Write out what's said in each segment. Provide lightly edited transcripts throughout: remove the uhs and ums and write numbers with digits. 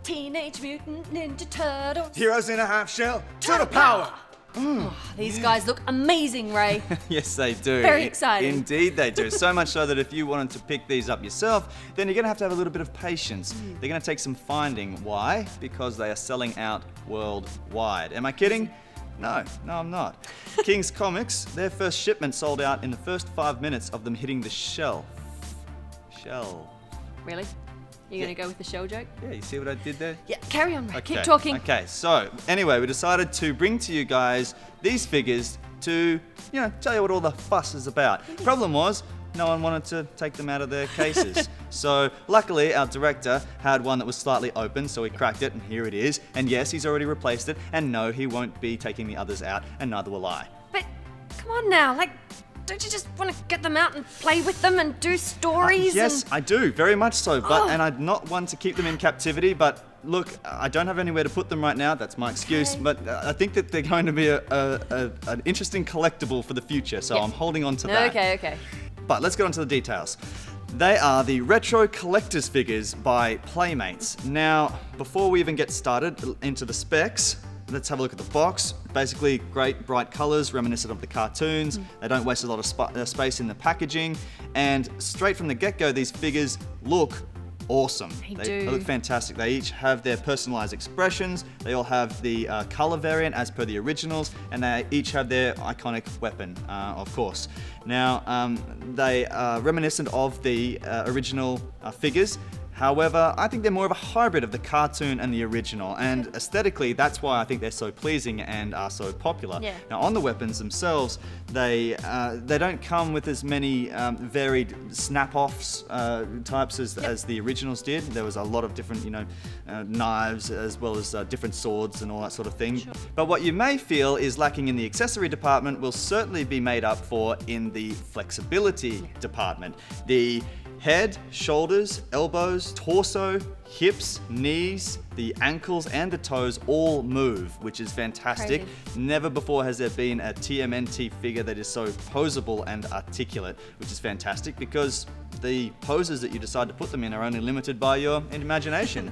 Teenage Mutant Ninja Turtles. Heroes in a half shell, to the power! Oh, these guys look amazing, Ray. Yes, they do. Very exciting. Indeed, they do. So much so that if you wanted to pick these up yourself, then you're going to have a little bit of patience. They're going to take some finding. Why? Because they are selling out worldwide. Am I kidding? No, I'm not. King's Comics, their first shipment sold out in the first 5 minutes of them hitting the shelf. Really? You're going to go with the shell joke? Yeah, you see what I did there? Yeah, carry on, Ray. Okay. Keep talking. Okay, so anyway, we decided to bring to you guys these figures to, tell you what all the fuss is about. Problem was, no one wanted to take them out of their cases. So luckily, our director had one that was slightly open, so he cracked it, and here it is. And yes, he's already replaced it, and no, he won't be taking the others out, and neither will I. But come on now, don't you just want to get them out and play with them and do stories? Yes, I do, very much so. And I'm not one to keep them in captivity, but look, I don't have anywhere to put them right now. That's my excuse. Okay. But I think that they're going to be an interesting collectible for the future, so I'm holding on to that. Okay. But let's get on to the details. They are the Retro Collector's Figures by Playmates. Now, before we even get started into the specs, let's have a look at the box. Basically, great bright colors, reminiscent of the cartoons. They don't waste a lot of space in the packaging. And straight from the get-go, these figures look awesome. They look fantastic. They each have their personalized expressions. They all have the color variant as per the originals, and they each have their iconic weapon, of course. Now, they are reminiscent of the original figures. However, I think they're more of a hybrid of the cartoon and the original, and aesthetically, that's why I think they're so pleasing and are so popular. Yeah. Now, on the weapons themselves, they don't come with as many varied snap-offs types as the originals did. There was a lot of different, knives as well as different swords and all that sort of thing. Sure. But what you may feel is lacking in the accessory department will certainly be made up for in the flexibility department. The head, shoulders, elbows, torso, hips, knees, the ankles and the toes all move, which is fantastic. Crazy. Never before has there been a TMNT figure that is so posable and articulate, which is fantastic because the poses that you decide to put them in are only limited by your imagination.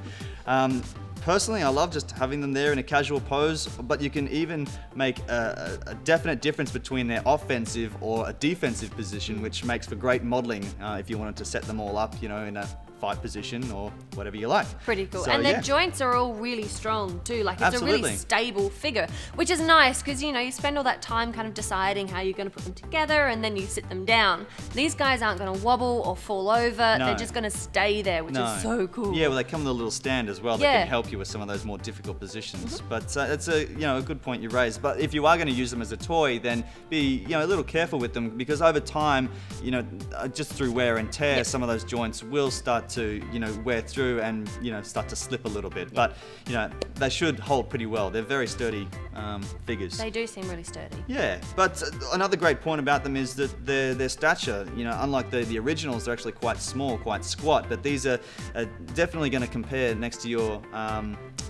Personally, I love just having them there in a casual pose, but you can even make a definite difference between their offensive or a defensive position, which makes for great modeling if you wanted to set them all up, in a fight position or whatever you like. Pretty cool. So, and their joints are all really strong too. It's Absolutely. a really stable figure, which is nice because, you spend all that time kind of deciding how you're going to put them together and then you sit them down. These guys aren't going to wobble or fall over. No. They're just going to stay there, which is so cool. Yeah, well, they come with a little stand as well that can help you with some of those more difficult positions. But it's a good point you raised. But if you are going to use them as a toy, then be a little careful with them because over time, just through wear and tear, some of those joints will start to wear through and start to slip a little bit. But they should hold pretty well. They're very sturdy figures. They do seem really sturdy. Yeah, but another great point about them is that their stature, unlike the originals, they're actually quite small, quite squat, but these are definitely going to compare next to your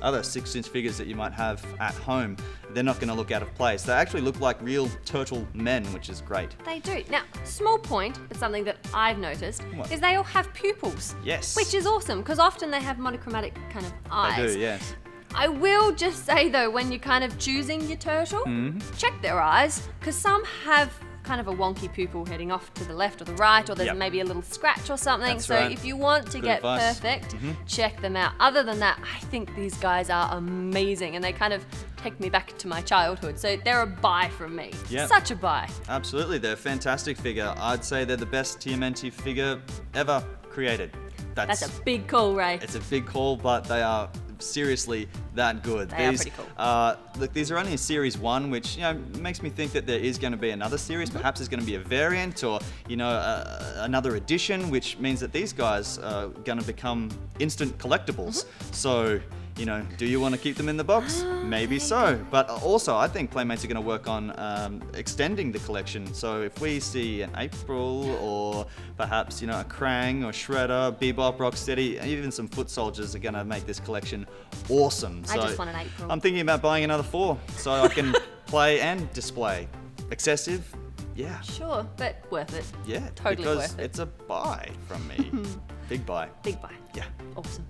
other 6-inch figures that you might have at home. They're not going to look out of place. They actually look like real turtle men, which is great. They do. Now, small point, but something that I've noticed What? is they all have pupils. Yes. Which is awesome, because often they have monochromatic kind of eyes. They do, yes. I will just say though, when you're kind of choosing your turtle, check their eyes, because some have kind of a wonky pupil heading off to the left or the right, or there's maybe a little scratch or something. That's so right. if you want to Good get advice. perfect, check them out. Other than that, I think these guys are amazing, and they kind of take me back to my childhood. So they're a buy from me. Yep. Such a buy. Absolutely, they're a fantastic figure. I'd say they're the best TMNT figure ever created. That's a big call, Ray. It's a big call, but they are seriously that good. They are pretty cool. Look, these are only a series 1, which makes me think that there is going to be another series. Perhaps there's going to be a variant or another edition, which means that these guys are going to become instant collectibles. So do you want to keep them in the box? Maybe so. But also, I think Playmates are going to work on extending the collection. So if we see an April or perhaps, a Krang or Shredder, Bebop, Rocksteady, even some foot soldiers are going to make this collection awesome. I So just want an April. I'm thinking about buying another 4 so I can play and display. Excessive? Yeah. Sure, but worth it. Yeah. Totally because worth it. it's a buy from me. Big buy. Big buy. Yeah. Awesome.